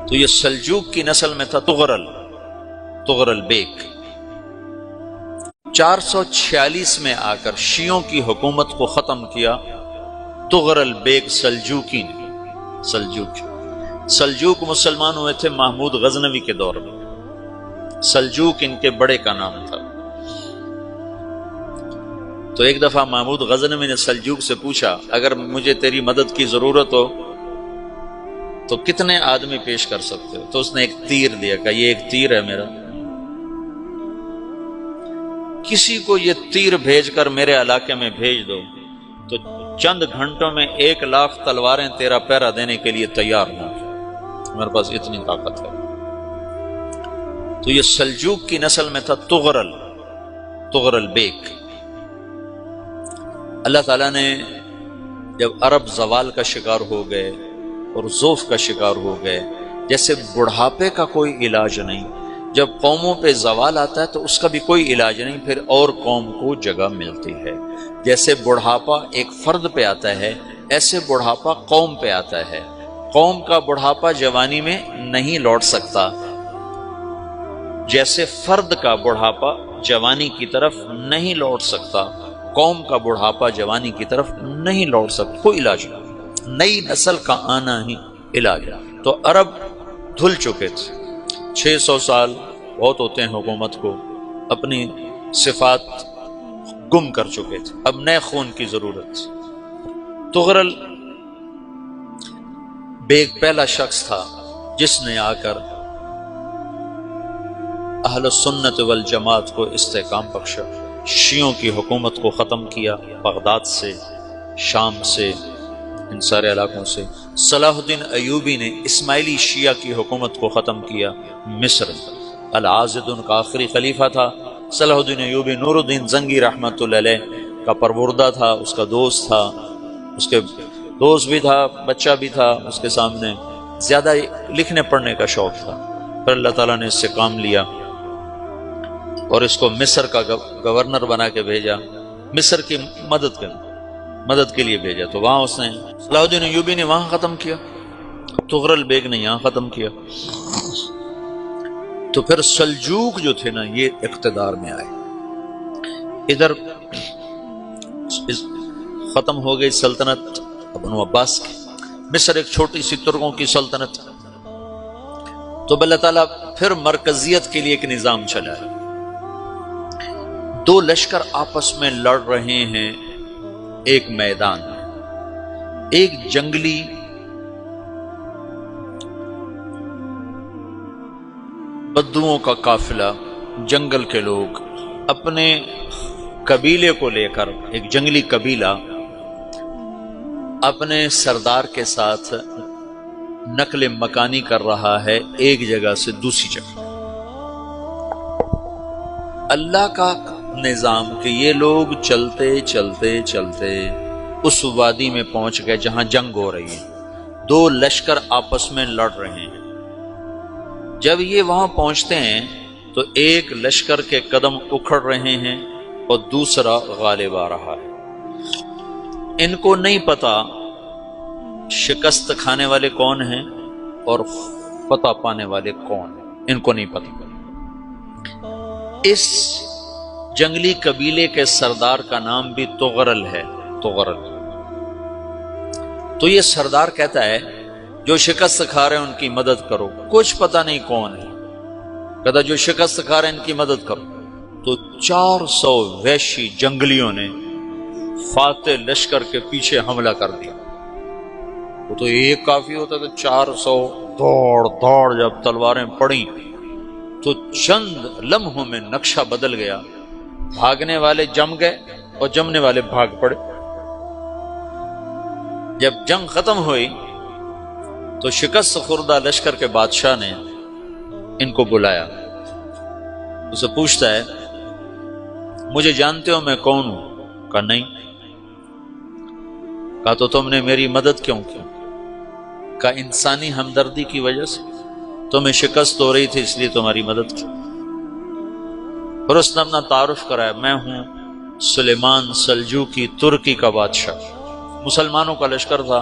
تو یہ سلجوق کی نسل میں تھا تغرل بیگ۔ 446 میں آ کر شیعوں کی حکومت کو ختم کیا تغرل بیگ سلجوقی نے۔ سلجوق مسلمان ہوئے تھے محمود غزنوی کے دور میں، سلجوق ان کے بڑے کا نام تھا۔ تو ایک دفعہ محمود غزنوی نے سلجوق سے پوچھا اگر مجھے تیری مدد کی ضرورت ہو تو کتنے آدمی پیش کر سکتے ہو؟ تو اس نے ایک تیر دیا، کہا یہ ایک تیر ہے میرا، کسی کو یہ تیر بھیج کر میرے علاقے میں بھیج دو تو چند گھنٹوں میں 1,00,000 تلواریں تیرا پہرا دینے کے لیے تیار ہوں، میرے پاس اتنی طاقت ہے۔ تو یہ سلجوق کی نسل میں تھا تغرل بیگ۔ اللہ تعالیٰ نے جب عرب زوال کا شکار ہو گئے اور ضعف کا شکار ہو گئے، جیسے بڑھاپے کا کوئی علاج نہیں، جب قوموں پہ زوال آتا ہے تو اس کا بھی کوئی علاج نہیں، پھر اور قوم کو جگہ ملتی ہے۔ جیسے بڑھاپا ایک فرد پہ آتا ہے، ایسے بڑھاپا قوم پہ آتا ہے۔ قوم کا بڑھاپا جوانی میں نہیں لوٹ سکتا، جیسے فرد کا بڑھاپا جوانی کی طرف نہیں لوٹ سکتا، قوم کا بڑھاپا جوانی کی طرف نہیں لوٹ سکتا، کوئی علاج نہیں، نئی نسل کا آنا ہی علاج ہے۔ تو عرب دھل چکے تھے، 600 سال بہت ہوتے ہیں حکومت کو، اپنی صفات گم کر چکے تھے، اب نئے خون کی ضرورت تھی۔ تغرل بیگ پہلا شخص تھا جس نے آ کر اہل سنت والجماعت کو استحکام بخشا، شیعوں کی حکومت کو ختم کیا، بغداد سے، شام سے، ان سارے علاقوں سے۔ صلاح الدین ایوبی نے اسماعیلی شیعہ کی حکومت کو ختم کیا، مصر۔ العاضد ان کا آخری خلیفہ تھا صلاح الدین ایوبی، نور الدین زنگی رحمۃ اللہ علیہ کا پروردہ تھا، اس کا دوست تھا، اس کے دوست بھی تھا، بچہ بھی تھا اس کے سامنے، زیادہ لکھنے پڑھنے کا شوق تھا۔ پھر اللہ تعالیٰ نے اس سے کام لیا اور اس کو مصر کا گورنر بنا کے بھیجا، مصر کی مدد کے لیے بھیجا۔ تو وہاں اس نے صلاح الدین ایوبی نے وہاں ختم کیا، تغرل بیگ نے یہاں ختم کیا۔ تو پھر سلجوق جو تھے نا یہ اقتدار میں آئے، ادھر ختم ہو گئی سلطنت بنو عباس کی، مصر ایک چھوٹی سی ترکوں کی سلطنت۔ تو اللہ تعالیٰ پھر مرکزیت کے لیے ایک نظام چلایا، 2 لشکر آپس میں لڑ رہے ہیں ایک میدان میں، ایک جنگلی بدوؤں کا قافلہ، جنگل کے لوگ اپنے قبیلے کو لے کر، ایک جنگلی قبیلہ اپنے سردار کے ساتھ نقل مکانی کر رہا ہے ایک جگہ سے دوسری جگہ۔ اللہ کا نظام کہ یہ لوگ چلتے چلتے چلتے اس وادی میں پہنچ گئے جہاں جنگ ہو رہی ہے، 2 لشکر آپس میں لڑ رہے ہیں۔ جب یہ وہاں پہنچتے ہیں تو ایک لشکر کے قدم اکھڑ رہے ہیں اور دوسرا غالب آ رہا ہے۔ ان کو نہیں پتا شکست کھانے والے کون ہیں اور فتح پانے والے کون ہیں، ان کو نہیں پتا۔ اس جنگلی قبیلے کے سردار کا نام بھی تغرل ہے، تغرل۔ تو یہ سردار کہتا ہے جو شکست کھا رہے ہیں ان کی مدد کرو، کچھ پتہ نہیں کون ہے، کہتا جو شکست کھا رہے ہیں ان کی مدد کرو۔ تو 400 وحشی جنگلیوں نے فاتح لشکر کے پیچھے حملہ کر دیا۔ وہ تو ایک کافی ہوتا تھا، 400 دوڑ جب تلواریں پڑیں تو چند لمحوں میں نقشہ بدل گیا، بھاگنے والے جم گئے اور جمنے والے بھاگ پڑے۔ جب جنگ ختم ہوئی تو شکست خوردہ لشکر کے بادشاہ نے ان کو بلایا، اسے پوچھتا ہے مجھے جانتے ہو میں کون ہوں؟ کہا نہیں۔ کہا تو تم نے میری مدد کیوں کی؟ کہا انسانی ہمدردی کی وجہ سے، تمہیں شکست ہو رہی تھی اس لیے تمہاری مدد کی۔ اور اس نے اپنا تعارف کرایا، میں ہوں سلیمان سلجوقی، ترکی کا بادشاہ، مسلمانوں کا لشکر تھا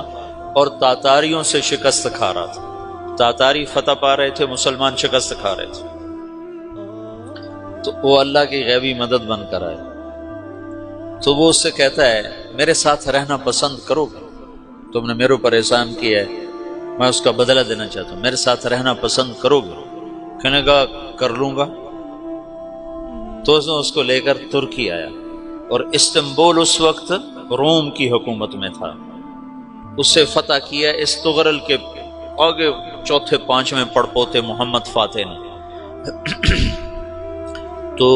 اور تاتاریوں سے شکست کھا رہا تھا۔ تاتاری فتح پا رہے تھے، مسلمان شکست کھا رہے تھے، تو وہ اللہ کی غیبی مدد بن کر آئے۔ تو وہ اس سے کہتا ہے میرے ساتھ رہنا پسند کرو گے؟ تم نے میرے اوپر احسان کیا ہے، میں اس کا بدلہ دینا چاہتا ہوں، میرے ساتھ رہنا پسند کرو گے؟ کہنے کا کر لوں گا۔ تو اس نے اس کو لے کر ترکی آیا، اور استنبول اس وقت روم کی حکومت میں تھا، اسے فتح کیا اس تغرل کے آگے چوتھے پانچویں پڑپوتے محمد فاتح نے۔ تو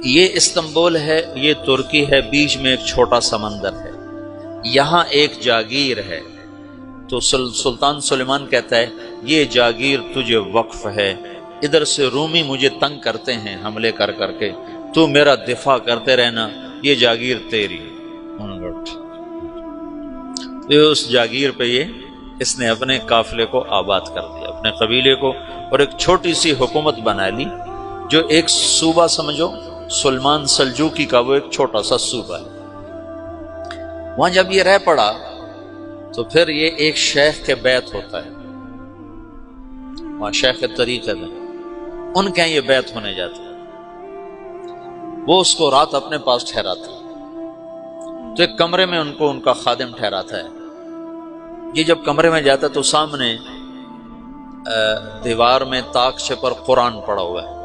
یہ استنبول ہے، یہ ترکی ہے، بیچ میں ایک چھوٹا سمندر ہے، یہاں ایک جاگیر ہے۔ تو سلطان سلیمان کہتا ہے یہ جاگیر تجھے وقف ہے، ادھر سے رومی مجھے تنگ کرتے ہیں حملے کر کر کے، تو میرا دفاع کرتے رہنا، یہ جاگیر تیری۔ اس جاگیر پہ اس نے اپنے قافلے کو آباد کر دیا، اپنے قبیلے کو، اور ایک چھوٹی سی حکومت بنا لی، جو ایک صوبہ سمجھو سلمان سلجوقی کا، وہ ایک چھوٹا سا صوبہ ہے۔ وہاں جب یہ رہ پڑا تو پھر یہ ایک شیخ کے بیت ہوتا ہے، وہاں شیخ طریقت ہے، ان کے یہ بیت ہونے جاتا ہے، وہ اس کو رات اپنے پاس ٹھہراتا ہے، تو ایک کمرے میں ان کا خادم ٹھہراتا ہے۔ یہ جب کمرے میں جاتا ہے تو سامنے دیوار میں طاقچے پر قرآن پڑا ہوا ہے،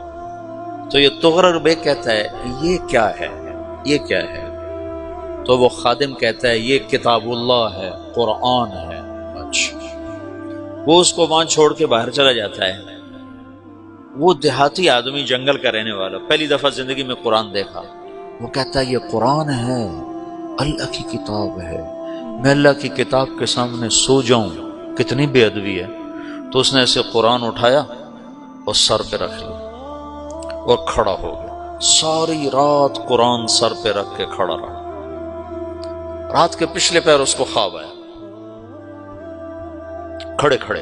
تو یہ تغرل بیگ کہتا ہے یہ کیا ہے، یہ کیا ہے؟ تو وہ خادم کہتا ہے یہ کتاب اللہ ہے، قرآن ہے۔ اچھا، وہ اس کو وہاں چھوڑ کے باہر چلا جاتا ہے۔ وہ دیہاتی آدمی، جنگل کا رہنے والا، پہلی دفعہ زندگی میں قرآن دیکھا، وہ کہتا ہے یہ قرآن ہے، اللہ کی کتاب ہے، میں اللہ کی کتاب کے سامنے سو جاؤں، کتنی بے ادبی ہے۔ تو اس نے ایسے قرآن اٹھایا اور سر پہ رکھ لیا اور کھڑا ہو گیا، ساری رات قرآن سر پہ رکھ کے کھڑا رہا۔ رات کے پچھلے پہر اس کو خواب آیا، کھڑے کھڑے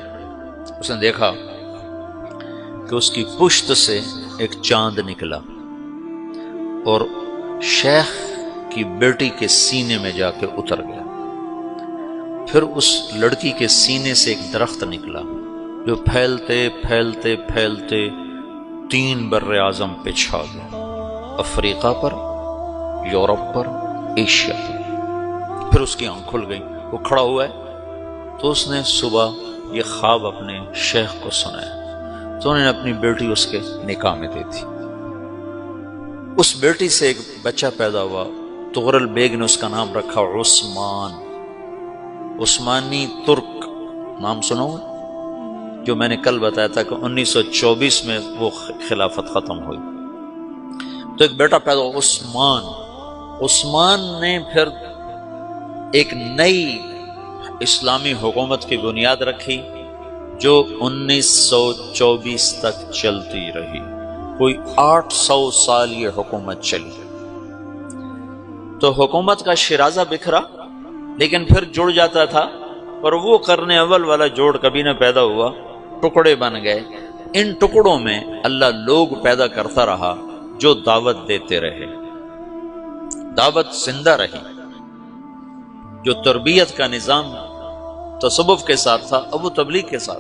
اس نے دیکھا کہ اس کی پشت سے ایک چاند نکلا اور شیخ کی بیٹی کے سینے میں جا کے اتر گیا، پھر اس لڑکی کے سینے سے ایک درخت نکلا جو پھیلتے پھیلتے پھیلتے 3 بر اعظم پہ چھا گیا، افریقہ پر، یورپ پر، ایشیا پر۔ پھر اس کی آنکھ کھل گئی، وہ کھڑا ہوا ہے، تو اس نے صبح یہ خواب اپنے شیخ کو سنایا، تو انہوں نے اپنی بیٹی اس کے نکاح میں دی تھی۔ اس بیٹی سے ایک بچہ پیدا ہوا، تغرل بیگ نے اس کا نام رکھا عثمان، عثمانی ترک نام سنو، جو میں نے کل بتایا تھا کہ 1924 میں وہ خلافت ختم ہوئی۔ تو ایک بیٹا پیدا ہوا عثمان۔ عثمان نے پھر ایک نئی اسلامی حکومت کی بنیاد رکھی جو 1924 تک چلتی رہی، کوئی 800 سال یہ حکومت چلی۔ تو حکومت کا شیرازہ بکھرا، لیکن پھر جڑ جاتا تھا، اور وہ قرن اول والا جوڑ کبھی نہ پیدا ہوا، ٹکڑے بن گئے۔ ان ٹکڑوں میں اللہ لوگ پیدا کرتا رہا جو دعوت دیتے رہے، دعوت زندہ رہی۔ جو تربیت کا نظام تصوف کے ساتھ تھا، اب وہ تبلیغ کے ساتھ